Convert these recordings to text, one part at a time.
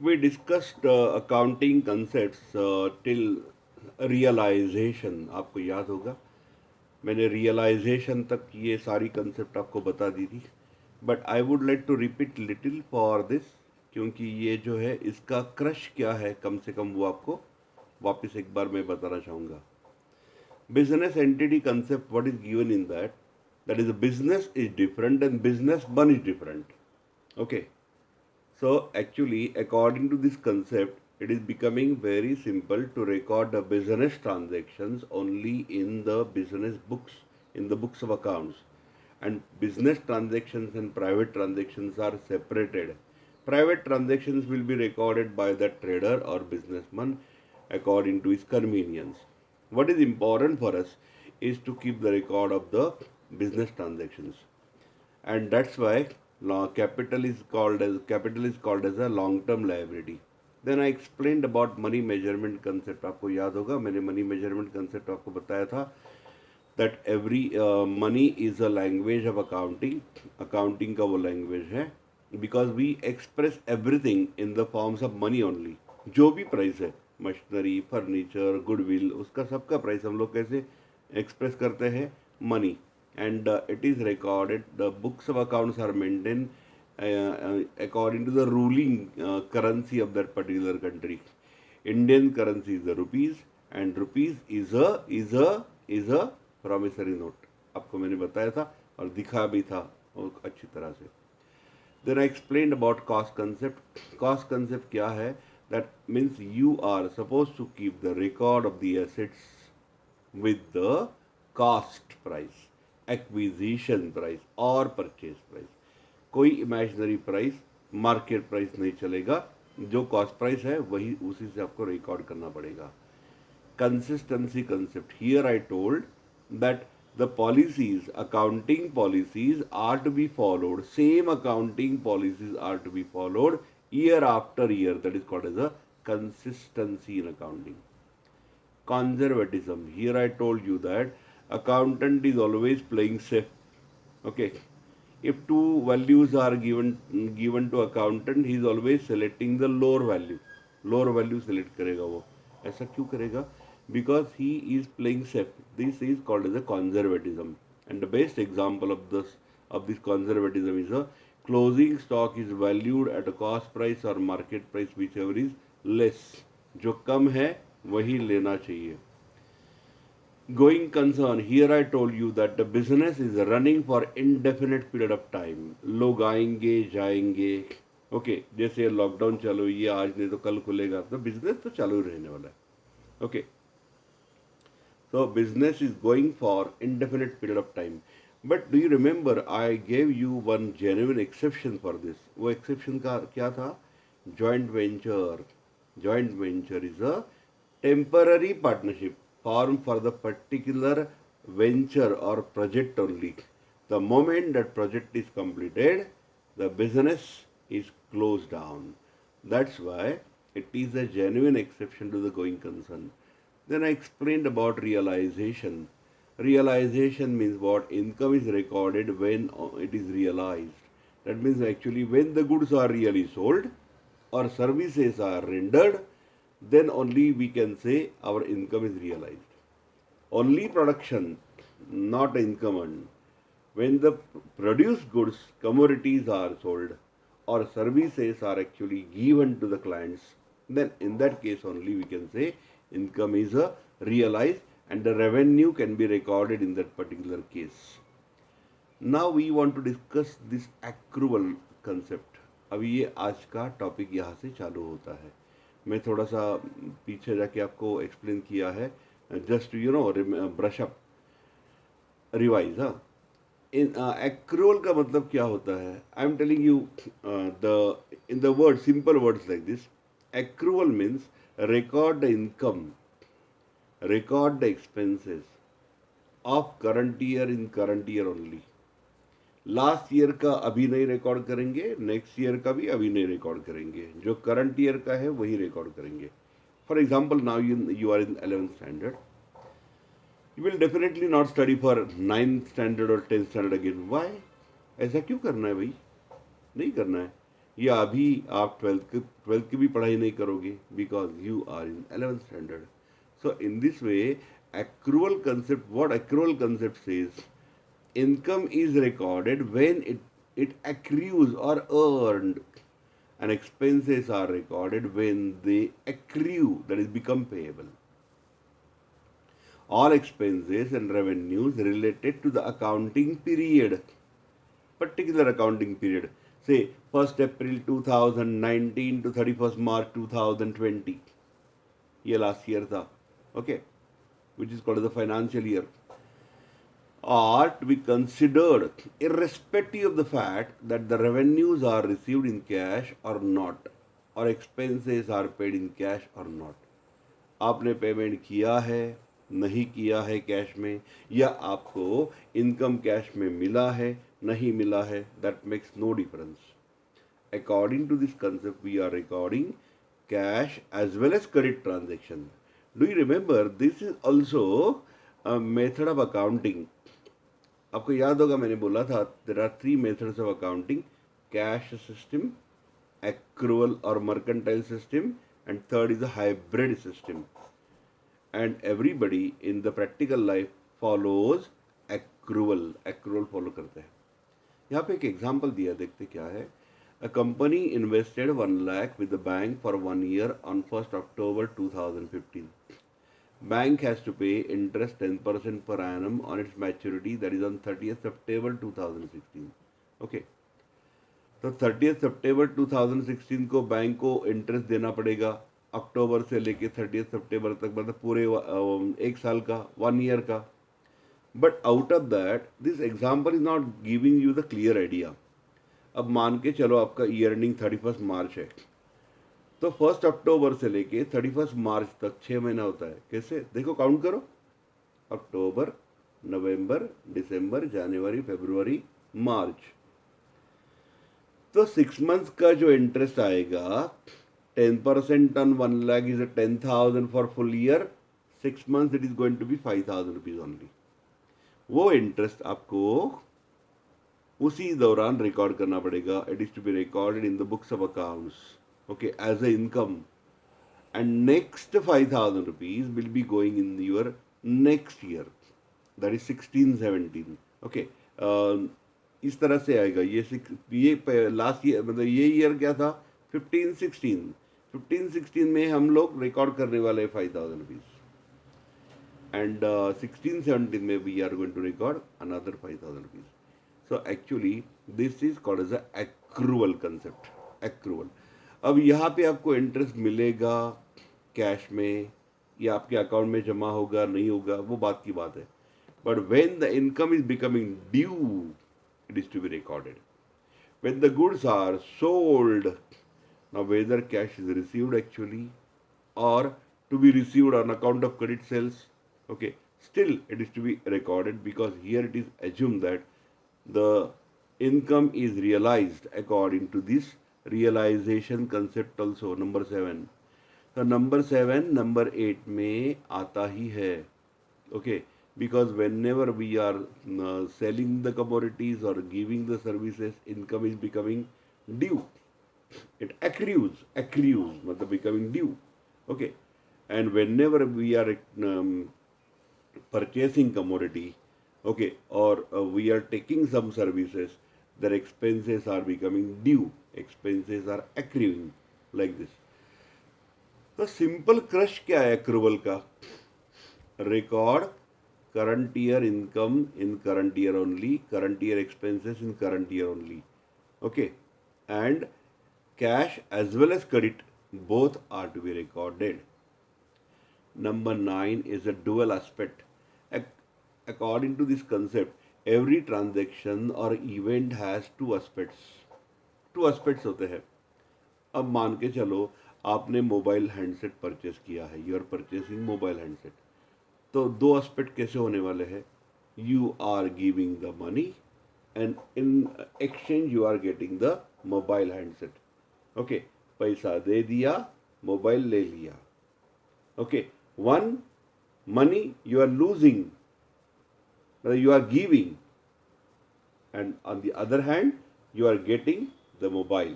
We discussed accounting concepts till realization. आपको याद होगा मैंने realization तक ये सारी concept आपको बता दी थी. But I would like to repeat little for this, क्योंकि ये जो है इसका क्रश क्या है कम से कम वो आपको वापस एक बार मैं बताना चाहूँगा. Business entity concept, what is given in that, that is a business is different and business one is different. Okay. So actually, according to this concept, it is becoming very simple to record the business transactions only in the business books, in the books of accounts. And business transactions and private transactions are separated. Private transactions will be recorded by the trader or businessman according to his convenience. What is important for us is to keep the record of the business transactions, and that's why capital is called as a long term liability. Then I explained about money measurement concept. आपको याद होगा मैंने money measurement concept आपको बताया था that every money is a language of accounting. Accounting का वो language है, because we express everything in the forms of money only. जो भी प्राइस है, मशीनरी, फर्नीचर, गुडविल, उसका सबका प्राइस हम लोग कैसे एक्सप्रेस करते हैं? Money. And it is recorded, the books of accounts are maintained according to the ruling currency of that particular country. Indian currency is the rupees, and rupees is a promissory note. आपको मैंने बताया था और दिखा भी था और अच्छी तरह से. Then I explained about cost concept. Cost concept क्या है? That means you are supposed to keep the record of the assets with the cost price, acquisition price और purchase price. कोई imaginary price, market price नहीं चलेगा. जो cost price है वही उसी से आपको record करना पड़ेगा. Consistency concept. Here I told that the policies, accounting policies are to be followed. Same accounting policies are to be followed year after year. That is called as a consistency in accounting. Conservatism. Here I told you that accountant is always playing safe. Okay. If two values are given to accountant, he is always selecting the lower value. Lower value select करेगा वो. ऐसा क्यों करेगा? Because he is playing safe. This is called as a conservatism. And the best example of this conservatism is a closing stock is valued at a cost price or market price, whichever is less. जो कम है वही लेना चाहिए. Going concern, here I told you that the business is running for indefinite period of time. लोग आएंगे जाएंगे. Okay, जैसे lockdown चालू, ये आज नहीं तो कल खुलेगा, तो बिजनेस तो चालू रहने वाला है. Okay, so business is going for indefinite period of time. But do you remember I gave you one genuine exception for this? वो exception का क्या था? Joint venture. Joint venture is a temporary partnership formed for the particular venture or project only. The moment that project is completed, the business is closed down. That's why it is a genuine exception to the going concern. Then I explained about realization. Realization means what? Income is recorded when it is realized. That means actually when the goods are really sold or services are rendered, then only we can say our income is realized. Only production, not income earned. When the produced goods, commodities are sold or services are actually given to the clients, then in that case only we can say income is realized and the revenue can be recorded in that particular case. Now we want to discuss this accrual concept. अभी ये आज का topic यहाँ से चालू होता है. मैं थोड़ा सा पीछे जाके आपको एक्सप्लेन किया है, just you know brush up, revise. हाँ, इन एक्रूअल का मतलब क्या होता है? I am telling you the in the word, simple words like this. Accrual means record the income, record the expenses of current year in current year only. Last year का अभी नहीं record करेंगे, next year का भी अभी नहीं record करेंगे, जो करंट ईयर का है वही रिकॉर्ड करेंगे. For example, now you are in 11th standard, you will definitely not study for 9th standard और 10th स्टैंडर्ड अगेन. वाई? ऐसा क्यों करना है भाई? नहीं करना है. या अभी आप ट्वेल्थ की भी पढ़ाई नहीं करोगे because you are in 11th standard. So in this way, accrual concept, what accrual concept says, income is recorded when it accrues or earned, and expenses are recorded when they accrue, that is become payable. All expenses and revenues related to the accounting period, particular accounting period, say 1st April 2019 to 31st March 2020, ये last year था, okay, which is called the financial year, are to be considered irrespective of the fact that the revenues are received in cash or not, or expenses are paid in cash or not. आपने payment किया है, नहीं किया है cash में, या आपको income cash में मिला है, नहीं मिला है, that makes no difference. According to this concept, we are recording cash as well as credit transaction. Do you remember, this is also a method of accounting. आपको याद होगा मैंने बोला था there are three methods of accounting: cash system, accrual or mercantile system, and third is a hybrid system. And everybody in the practical life follows accrual follow करते हैं. यहाँ पे एक एग्जाम्पल दिया, देखते क्या है. A company invested 1 lakh with the bank for 1 year on 1st October 2015. Bank has to pay interest 10% per annum on its maturity, that is on 30th September 2016. Okay. तो 30th September 2016 को bank को interest देना पड़ेगा, अक्टूबर से लेके 30th September तक, मतलब पूरे एक साल का, 1 year का. But out of that this example is not giving you the clear idea. अब मान के चलो आपका ईयर एंडिंग 31st मार्च है, तो 1st अक्टूबर से लेके 31st मार्च तक 6 महीना होता है. कैसे देखो, काउंट करो. अक्टूबर, नवंबर, दिसंबर, जनवरी, फरवरी, मार्च. तो 6 months का जो इंटरेस्ट आएगा, 10% on 1 lakh is 10,000 for full year. 6 months it is going to be 5,000 rupees only. वो इंटरेस्ट आपको उसी दौरान रिकॉर्ड करना पड़ेगा. It is to be recorded in the books of accounts, okay, as a income. And next 5,000 rupees will be going in your next year, that is 16-17. Okay, इस तरह से आएगा. ये लास्ट ईयर, मतलब ये ईयर क्या था, 15-16 में हम लोग रिकॉर्ड करने वाले हैं 5,000 रुपीज. And 16-17 में we are going to record another 5,000 rupees. So actually this is called as a accrual concept. Accrual. अब यहाँ पे आपको इंटरेस्ट मिलेगा कैश में, या आपके अकाउंट में जमा होगा नहीं होगा, वो बात की बात है. But when the income is becoming due, it is to be recorded. When the goods are sold, now whether cash is received actually or to be received on account of credit sales, okay, still it is to be recorded, because here it is assumed that the income is realized according to this realization concept also. Number 7. तो number 7 number 8 में आता ही है, okay, because whenever we are selling the commodities or giving the services, income is becoming due. It accrues मतलब becoming due, okay. And whenever we are purchasing commodity, okay, or we are taking some services, their expenses are becoming due, expenses are accruing, like this. तो simple crush क्या है accrual का? Record current year income in current year only, current year expenses in current year only, okay, and cash as well as credit both are to be recorded. Number 9 is a dual aspect. According to this concept, every transaction or event has two aspects. Two aspects होते हैं. अब मान के चलो आपने mobile handset purchase किया है, you are purchasing mobile handset. तो दो एस्पेक्ट कैसे होने वाले हैं? You are giving the money and in exchange you are getting the mobile handset. Okay, पैसा दे दिया, मोबाइल ले लिया. Okay, one money you are losing, you are giving, and on the other hand you are getting the mobile.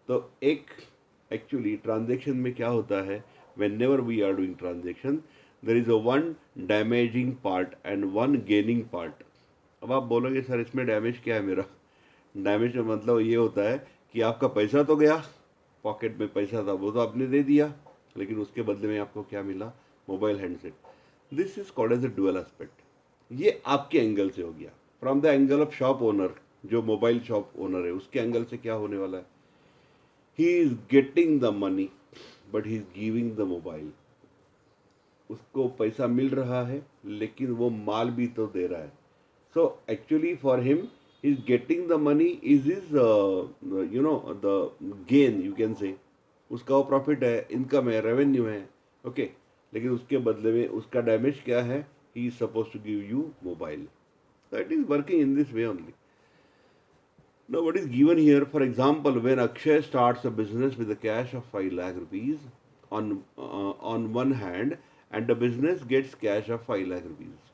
तो एक actually transaction में क्या होता है, whenever we are doing transaction there is a one damaging part and one gaining part. अब आप बोलोगे sir इसमें डैमेज क्या है मेरा? डैमेज का मतलब ये होता है कि आपका पैसा तो गया, पॉकेट में पैसा था वो तो आपने दे दिया, लेकिन उसके बदले में आपको क्या मिला? Mobile handset. This is called as a dual aspect. ये आपके एंगल से हो गया। From the angle of shop owner, जो मोबाइल शॉप ओनर है उसके एंगल से क्या होने वाला है? He is getting the money but he is giving the mobile. उसको पैसा मिल रहा है लेकिन वो माल भी तो दे रहा है। So actually for him is getting the money is is the gain, you can say. उसका वो प्रॉफिट है, इनकम है, रेवेन्यू है। ओके, लेकिन उसके बदले में उसका डैमेज क्या है? He is suppose to give you mobile. So it is working in this way only. Now what is given here, for example, when Akshay starts a business with a cash of 5 lakh rupees on one hand, and the business gets cash of 5 lakh rupees.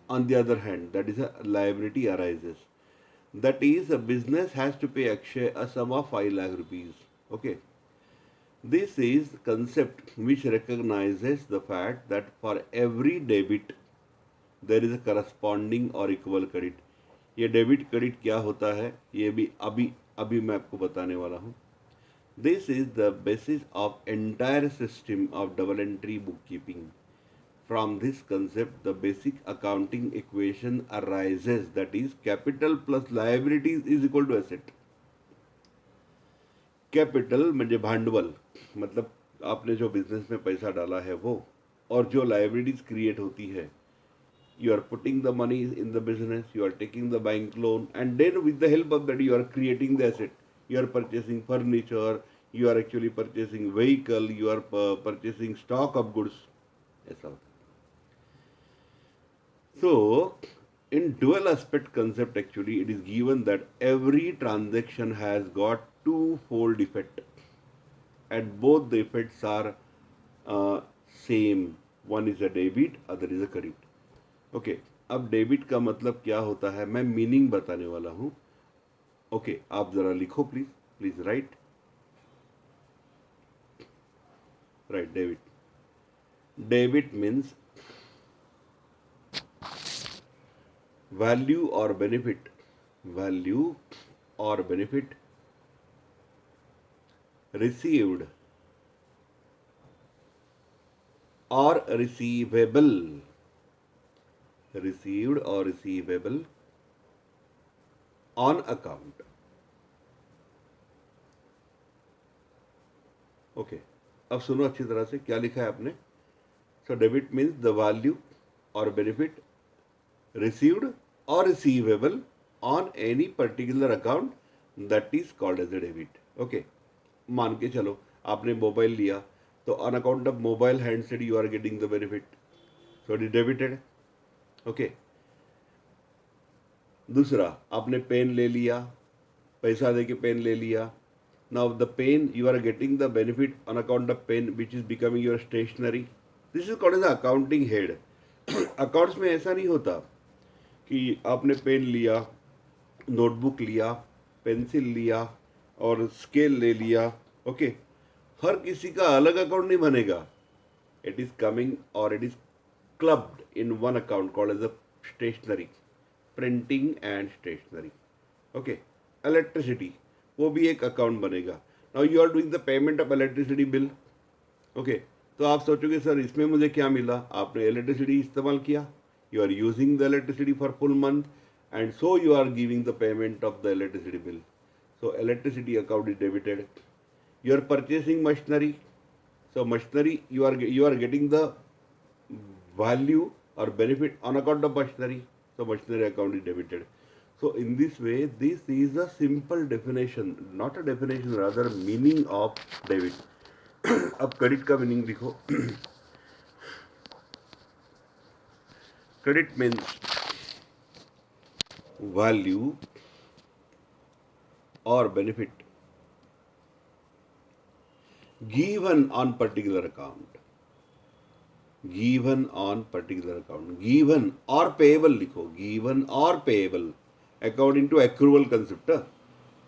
On the other hand, that is a liability arises. That is, a business has to pay Akshay a sum of 5 lakh rupees. Okay. This is the concept which recognizes the fact that for every debit there is a corresponding और equal credit. ये debit credit क्या होता है ये भी अभी अभी मैं आपको बताने वाला हूँ। This is the basis of entire system of double entry book keeping. From this concept the basic accounting equation arises, that is capital plus liabilities is equal to asset. Capital म्हणजे भांडवल, मतलब आपने जो बिजनेस में पैसा डाला है वो, और जो लायबिलिटीज क्रिएट होती है, you are putting the money in the business, you are taking the bank loan, and then with the help of that you are creating the asset. You are purchasing furniture, you are actually purchasing vehicle, you are purchasing stock of goods. ऐसा होता है। So in dual aspect concept actually it is given that every transaction has got two-fold effect, and both the effects are same. One is a debit, other is a credit. Okay, अब debit का मतलब क्या होता है मैं meaning बताने वाला हूं। ओके, आप जरा लिखो please, please write. Right, debit. Debit means value or benefit, value or benefit received or receivable, received or receivable on account. Okay, अब सुनो अच्छी तरह से क्या लिखा है आपने। So debit means the value or benefit received or receivable on any particular account, that is called as a debit. Okay, मान के चलो आपने मोबाइल लिया तो on account of mobile handset you are getting the benefit, so it is debited. Okay, दूसरा आपने pen ले लिया, पैसा दे के पेन ले लिया। Now the pen you are getting the benefit on account of pen which is becoming your stationery. This is called as accounting head. Accounts में ऐसा नहीं होता कि आपने पेन लिया, नोटबुक लिया, पेंसिल लिया और स्केल ले लिया। ओके, हर किसी का अलग अकाउंट नहीं बनेगा। इट इज कमिंग और it is clubbed in one account called as a stationery, printing and stationery. Okay, electricity वो भी एक अकाउंट बनेगा। Now you are doing the payment of electricity bill. Okay, तो आप सोचोगे सर इसमें मुझे क्या मिला? आपने इलेक्ट्रिसिटी इस्तेमाल किया, you are using the electricity for full month, and so you are giving the payment of the electricity bill. So electricity account is debited. You are purchasing machinery, so machinery you are getting the value or benefit on account of machinery, so machinery account is debited. So in this way, this is a simple definition, not a definition, rather meaning of debit. अब credit का meaning लिखो। Credit means value or benefit given on particular account, given on particular account, given or payable लिखो, given or payable according to accrual concept.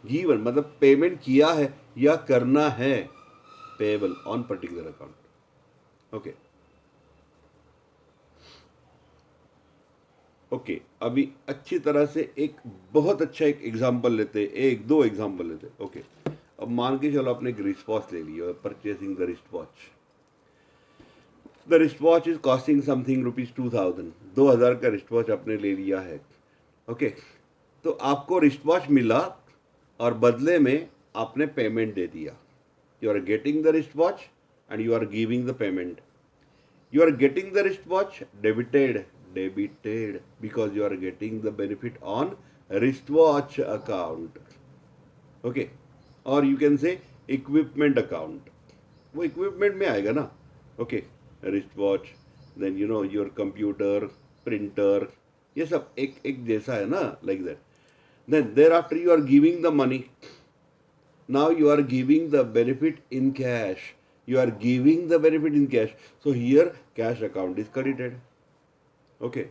Given मतलब payment किया है या करना है, payable on particular account. Okay okay, अभी अच्छी तरह से एक बहुत अच्छा एक एग्जांपल लेते हैं, एक दो एग्जांपल लेते हैं। ओके, अब मान के चलो आपने एक रिस्ट वॉच ले लिया, purchasing the wrist watch. The wrist watch is costing something ₹2000, 2000 का रिस्ट वॉच आपने ले लिया है। ओके, तो आपको रिस्ट वॉच मिला और बदले में आपने पेमेंट दे दिया। You are getting the wrist watch and you are giving the payment. You are getting the wristwatch debited because you are getting the benefit on wristwatch account. Okay, or you can say equipment account. वो equipment में आएगा ना। Okay, wristwatch, then you know your computer, printer, ये सब एक एक जैसा है ना, like that. Then thereafter you are giving the money. Now you are giving the benefit in cash. You are giving the benefit in cash. So here cash account is credited. Okay,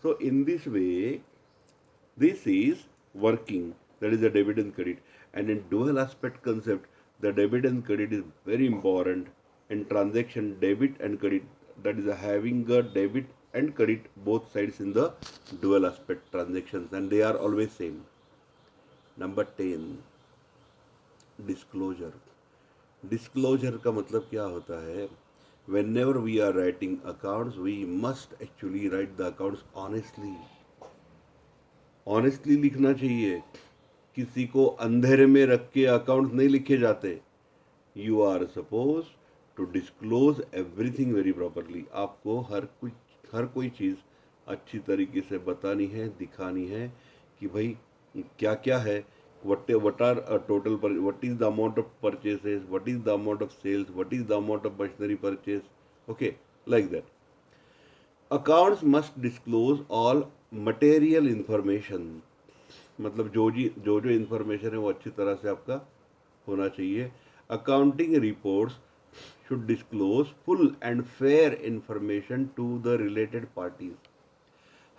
so in this way this is working, that is the debit and credit. And in dual aspect concept, the debit and credit is very important in transaction, debit and credit, that is having a debit and credit both sides in the dual aspect transactions, and they are always same. Number 10, disclosure. Disclosure का मतलब क्या होता है? Whenever we are writing accounts we must actually write the accounts honestly. Honestly लिखना चाहिए, किसी को अंधेरे में रख के अकाउंट्स नहीं लिखे जाते। You are suppose to disclose everything very properly. आपको हर कोई चीज़ अच्छी तरीके से बतानी है, दिखानी है कि भाई क्या क्या है, what are total what is the amount of purchases, what is the amount of sales, what is the amount of machinery purchase. Okay, like that. Accounts must disclose all material information, मतलब जो information है वो अच्छी तरह से आपका होना चाहिए। Accounting reports should disclose full and fair information to the related parties.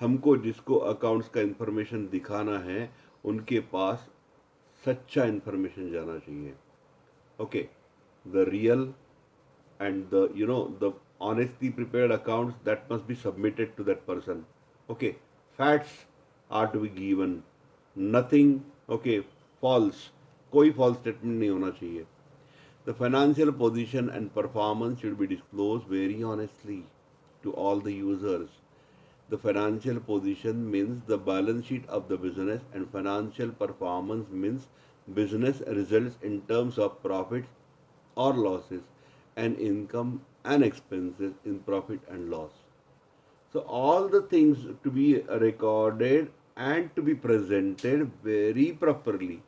हमको जिसको अकाउंट्स का इंफॉर्मेशन दिखाना है उनके पास सच्चा इंफॉर्मेशन जाना चाहिए। Okay, the real and the honestly prepared accounts that must be submitted to that person. Okay, facts are to be given, nothing okay false, कोई false statement नहीं होना चाहिए। The financial position and performance should be disclosed very honestly to all the users. The financial position means the balance sheet of the business, and financial performance means business results in terms of profits or losses and income and expenses in profit and loss. So all the things to be recorded and to be presented very properly.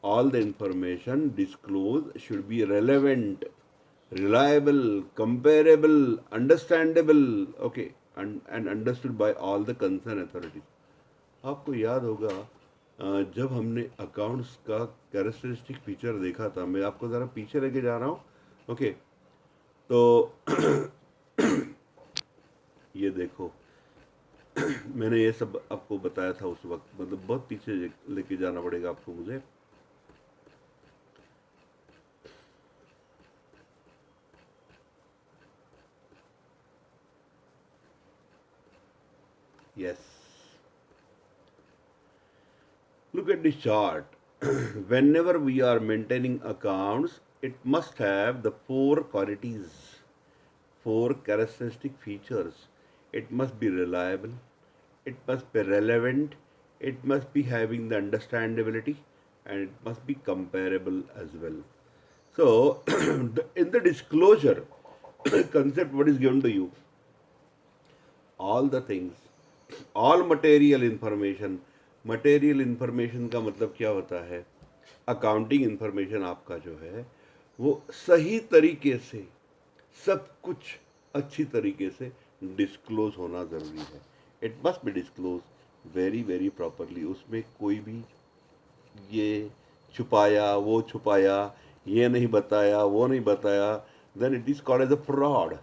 All the information disclosed should be relevant, reliable, comparable, understandable, okay, and understood by all the concerned authorities. आपको याद होगा जब हमने accounts का characteristic feature देखा था, मैं आपको ज़रा पीछे लेके जा रहा हूँ। ओके, तो ये देखो मैंने ये सब आपको बताया था उस वक्त, मतलब बहुत पीछे लेके जाना पड़ेगा आपको मुझे। Yes, look at this chart. Whenever we are maintaining accounts, it must have the four qualities, four characteristic features. It must be reliable, it must be relevant, it must be having the understandability, and it must be comparable as well. So, in the disclosure concept, what is given to you? All the things, all material information. Material information का मतलब क्या होता है? Accounting information आपका जो है वो सही तरीके से, सब कुछ अच्छी तरीके से डिस्क्लोज होना ज़रूरी है। It must be disclose very very properly. उसमें कोई भी ये छुपाया, वो छुपाया, ये नहीं बताया, वो नहीं बताया, then it is called as a fraud.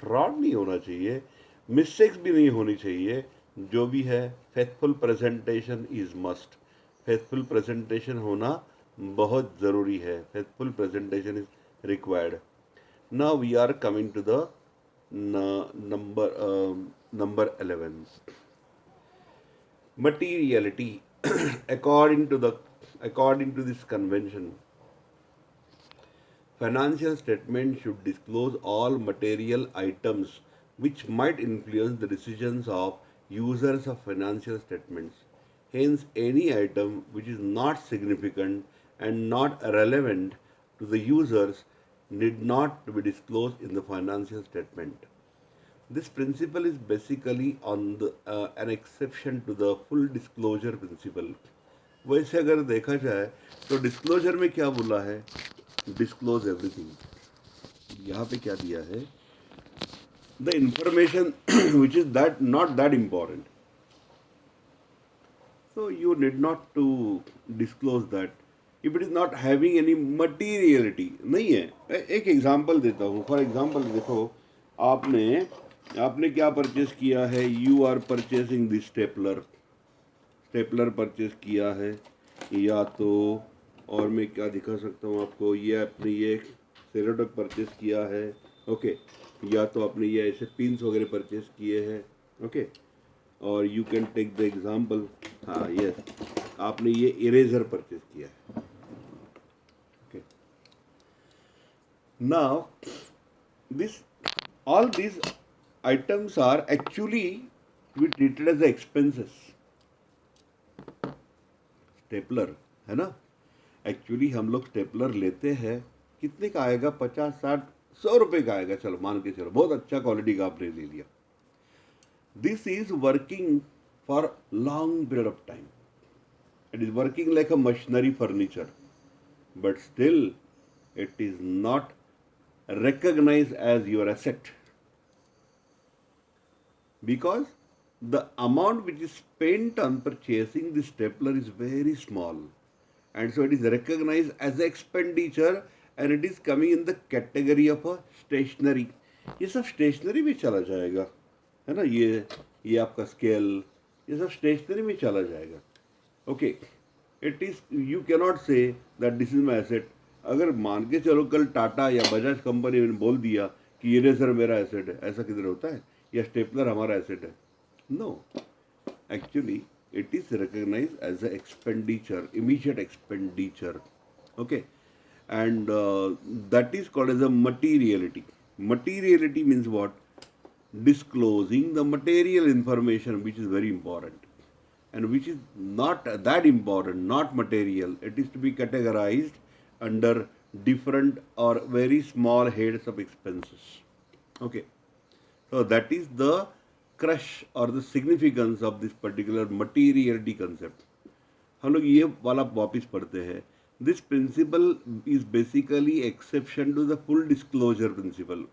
Fraud नहीं होना चाहिए, मिस्टेक्स भी नहीं होनी चाहिए। जो भी है, faithful presentation is must. Faithful presentation होना बहुत ज़रूरी है. Faithful presentation is required. Now we are coming to the number 11, materiality. according to the according to this convention, financial statement should disclose all material items which might influence the decisions of users of financial statements. Hence, any item which is not significant and not relevant to the users need not be disclosed in the financial statement. This principle is basically on an exception to the full disclosure principle. वैसे अगर देखा जाए तो disclosure में क्या बोला है? Disclose everything. यहाँ पे क्या दिया है? The information which is that not that important, so you need not to disclose that if it is not having any materiality. नहीं है. एक एग्जांपल देता हूँ. फॉर एग्जांपल देखो, आपने आपने क्या परचेस किया है? You are purchasing this stapler. Stapler purchase किया है, या तो और मैं क्या दिखा सकता हूँ आपको, ये आपने ये सेलोटेप परचेस किया है. ओके. या तो आपने ये ऐसे पिन्स वगैरह परचेस किए हैं. ओके. और you can take the example, हाँ यस, आपने ये इरेजर परचेस किया है. Okay. Now this all these items are actually we treated as the expenses. Stapler है ना, एक्चुअली हम लोग स्टेपलर लेते हैं, कितने का आएगा? 50, 60, 100 रुपये का आएगा. चलो मान के चलो, बहुत अच्छा क्वालिटी का आपने ले लिया. This is working for long period of time. It is working like a machinery furniture, but still it is not recognized as your asset, because the amount which is spent on purchasing the stapler is very small, and so it is recognized as an expenditure and it is coming in the category of a stationery. ये सब stationery में चला जाएगा, है ना. ये आपका scale, ये सब स्टेशनरी में चला जाएगा. Okay. It is, you cannot say that this is my asset. अगर मान के चलो कल टाटा या बजाज कंपनी ने बोल दिया कि इरेजर मेरा एसेट है, ऐसा किधर होता है? या स्टेपलर हमारा एसेट है? No. Actually it is recognised as a expenditure, immediate expenditure. Okay. And that is called as a materiality. Materiality means what? Disclosing the material information which is very important and which is not that important, not material. It is to be categorized under different or very small heads of expenses. Okay. So that is the crush or the significance of this particular materiality concept. हम लोग ये वाला वापिस पढ़ते हैं. This principle is basically exception to the full disclosure principle.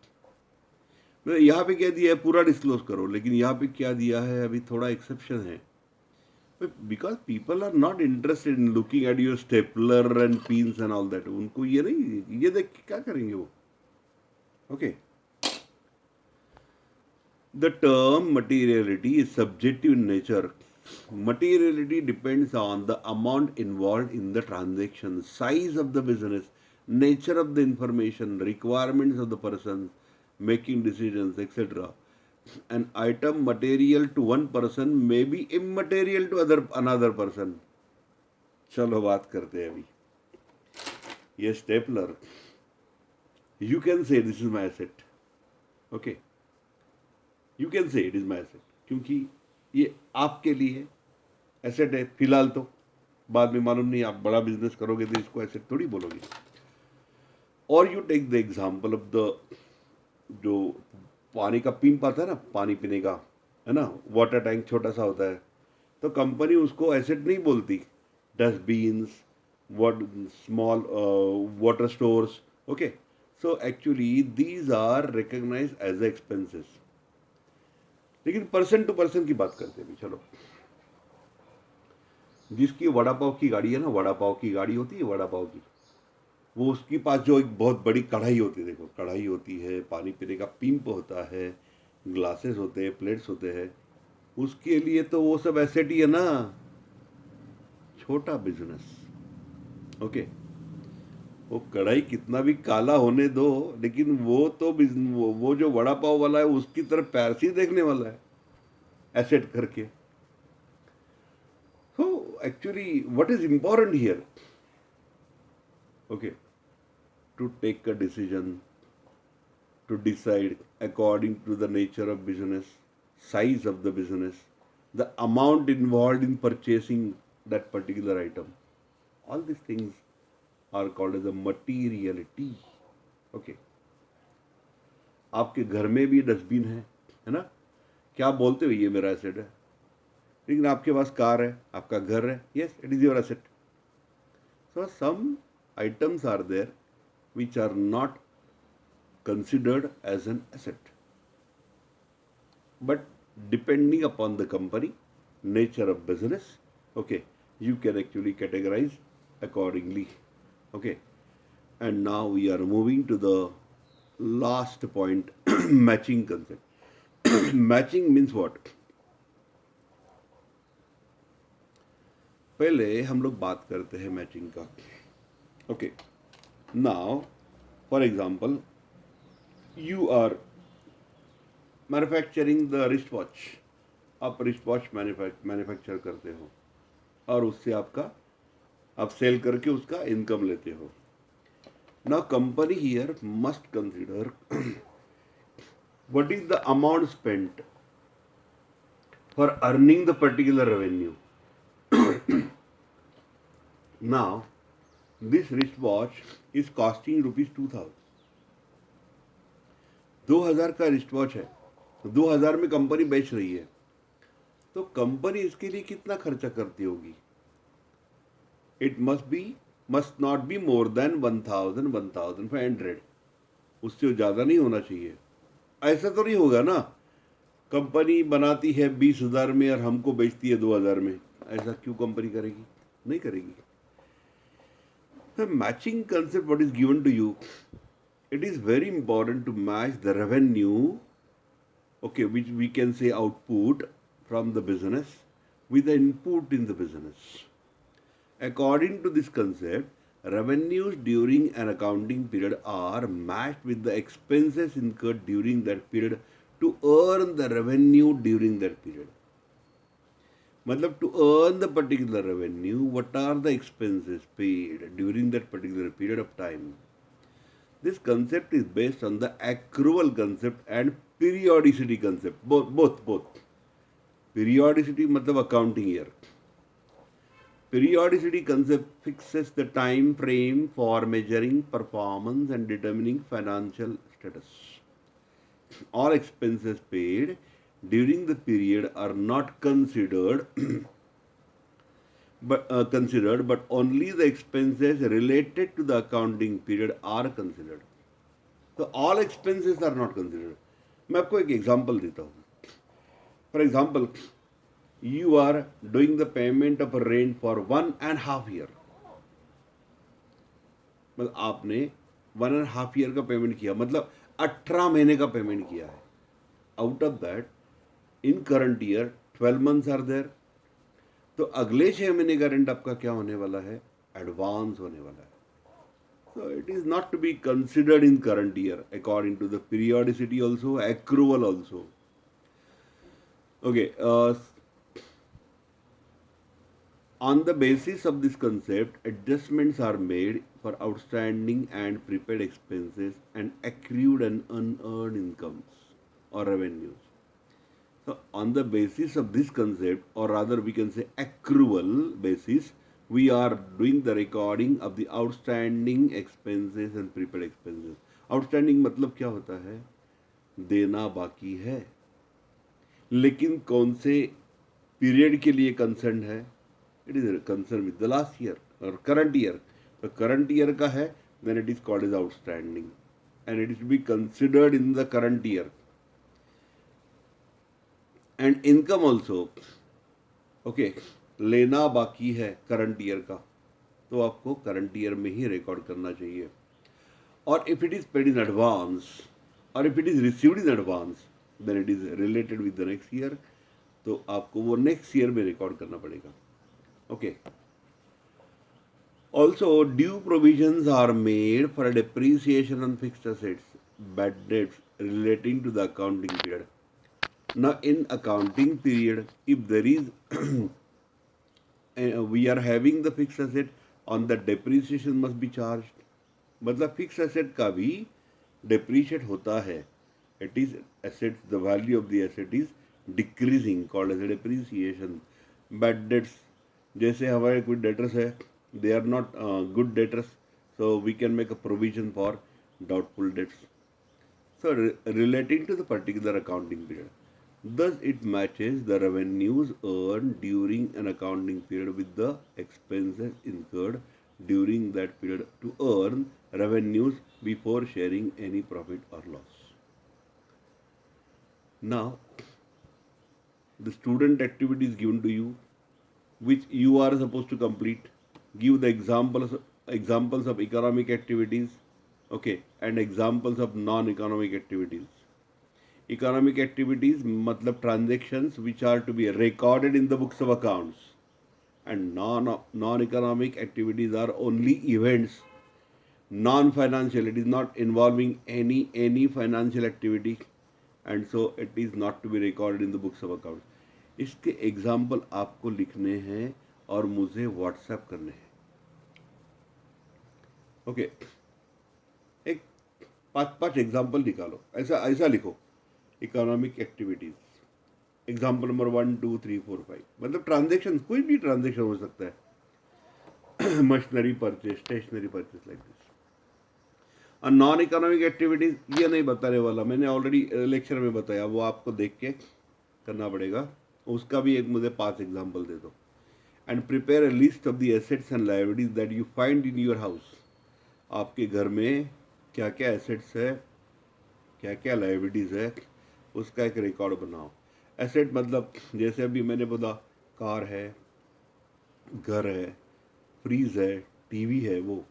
यहाँ पे क्या दिया है? पूरा डिस्क्लोज करो. लेकिन यहाँ पे क्या दिया है? अभी थोड़ा एक्सेप्शन है, because people are not interested in looking at your stapler and pins and all that. उनको ये नहीं, ये देख के क्या करेंगे वो. Okay. The term materiality is subjective in nature. Materiality depends on the amount involved in the transaction, size of the business, nature of the information, requirements of the person making decisions, etc. An item material to one person may be immaterial to another person. चलो बात करते हैं अभी. ये stapler, you can say this is my asset. Okay. You can say it is my asset, क्योंकि ये आपके लिए एसेट है फिलहाल. तो बाद में मालूम नहीं, आप बड़ा बिजनेस करोगे तो इसको एसेट थोड़ी बोलोगे. और you take the example of the, जो पानी का पिंप आता है ना, पानी पीने का, है ना, वाटर टैंक छोटा सा होता है, तो कंपनी उसको एसेट नहीं बोलती. Dustbins, small water stores. Okay. So actually these are recognised as expenses. लेकिन पर्सन टू पर्सन की बात करते हैं. चलो, जिसकी वड़ा पाव की गाड़ी है ना, वड़ा पाव की गाड़ी होती है, वड़ा पाव की, वो उसके पास जो एक बहुत बड़ी कढ़ाई होती है, देखो कढ़ाई होती है, पानी पीने का पिंप होता है, ग्लासेस होते हैं, प्लेट्स होते हैं, उसके लिए तो वो सब एसेट ही है ना. छोटा बिजनेस, ओके, वो कढ़ाई कितना भी काला होने दो, लेकिन वो तो वो जो वड़ा पाव वाला है उसकी तरफ पैर से ही देखने वाला है एसेट करके. So actually what is important here, okay, to take a decision, to decide according to the nature of business, size of the business, the amount involved in purchasing that particular item. All these things are called as a materiality. Okay. आपके घर में भी dustbin है ना? क्या आप बोलते हो ये मेरा एसेट है? लेकिन आपके पास कार है, आपका घर है, yes, it is your asset. So some items are there which are not considered as an asset. But depending upon the company, nature of business, okay, you can actually categorize accordingly. Okay. And now we are moving to the last point, matching concept. Matching means what? पहले हम लोग बात करते हैं matching का. Okay, now for example you are manufacturing the wrist watch. आप wrist watch manufacture करते हो और उससे आप सेल करके उसका इनकम लेते हो. Now company here must consider what is the amount spent for earning the particular revenue. Now this wristwatch is costing rupees 2000. 2000 का रिस्ट वॉच है, 2000 में कंपनी बेच रही है, तो कंपनी इसके लिए कितना खर्चा करती होगी? It must not be more than 1500. उससे ज़्यादा नहीं होना चाहिए. ऐसा तो नहीं होगा ना, कंपनी बनाती है 20,000 में और हमको बेचती है 2000 में. ऐसा क्यों कंपनी करेगी? नहीं करेगी. The matching concept what is given to you, it is very important to match the revenue, okay, which we can say output from the business with the input in the business. According to this concept, revenues during an accounting period are matched with the expenses incurred during that period to earn the revenue during that period. मतलब to earn the particular revenue, what are the expenses paid during that particular period of time? This concept is based on the accrual concept and periodicity concept. Both. Periodicity मतलब accounting year. Periodicity concept fixes the time frame for measuring performance and determining financial status. All expenses paid during the period are not considered but only the expenses related to the accounting period are considered. So all expenses are not considered. मैं आपको एक example देता हूँ. For example, you are doing the payment of a rent for 1.5 year. मतलब आपने 1.5 year का payment किया, मतलब 18 महीने का पेमेंट किया है. Out of that in current year 12 months are there. तो अगले 6 महीने का रेंट आपका क्या होने वाला है? एडवांस होने वाला है. So it is not to be considered in current year according to the periodicity also, accrual also. Okay, on the basis of this concept, adjustments are made for outstanding and prepaid expenses and accrued and unearned incomes or revenues. So on the basis of this concept, or rather we can say accrual basis, we are doing the recording of the outstanding expenses and prepaid expenses. Outstanding मतलब क्या होता है? देना बाकी है, लेकिन कौन से पीरियड के लिए कंसर्न है? It is concern with the last year और करंट ईयर. तो करंट ईयर का है, then it is called as outstanding and it is be considered in the current year. And income also, okay, लेना बाकी है current year का, तो आपको करंट ईयर में ही रिकॉर्ड करना चाहिए. और if it is paid in advance और if it is received in advance, then it is related with the next year, तो आपको वो नेक्स्ट ईयर में रिकॉर्ड करना पड़ेगा. Okay, Also, due provisions are made for depreciation on fixed assets, bad debts relating to the accounting period. Now, in accounting period, if there is we are having the fixed asset, on the depreciation must be charged. मतलब fix asset का भी depreciate होता है. It is assets, the value of the asset is decreasing, called as a depreciation. Bad debts, जैसे हमारे कुछ debtors है, they are not good debtors, so we can make a provision for doubtful debts. So relating to the particular accounting period. Thus, it matches the revenues earned during an accounting period with the expenses incurred during that period to earn revenues before sharing any profit or loss. Now, the student activity is given to you, which you are supposed to complete. Give the examples of economic activities, okay, and examples of non-economic activities. Economic activities matlab transactions which are to be recorded in the books of accounts, and non-economic activities are only events, non-financial. It is not involving any financial activity, and so it is not to be recorded in the books of accounts. इसके example आपको लिखने हैं और मुझे WhatsApp करने हैं. Okay, एक पांच पांच एग्जाम्पल निकालो, ऐसा ऐसा लिखो. इकोनॉमिक एक्टिविटीज, एग्जाम्पल नंबर 1 2 3 4 5, मतलब ट्रांजेक्शन, कोई भी ट्रांजेक्शन हो सकता है. Machinery purchase, stationery purchase, like this. और नॉन इकोनॉमिक एक्टिविटीज ये नहीं बताने वाला, मैंने ऑलरेडी लेक्चर में बताया, वो आपको देख के करना पड़ेगा. उसका भी एक मुझे 5 एग्जाम्पल दे दो. And prepare a list of the assets and liabilities that you find in your house. आपके घर में क्या क्या एसेट्स है, क्या क्या लायबिलिटीज है, उसका एक रिकॉर्ड बनाओ. एसेट मतलब जैसे अभी मैंने बोला, कार है, घर है, फ्रीज है, टीवी है, वो.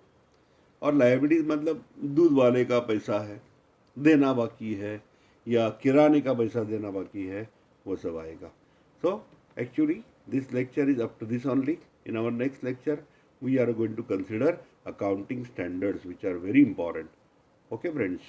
और लायबिलिटीज मतलब दूध वाले का पैसा है, देना बाकी है, या किराने का पैसा देना बाकी है, वो सब आएगा. So actually this lecture is up to this only. In our next lecture we are going to consider accounting standards, which are very important. Okay, friends.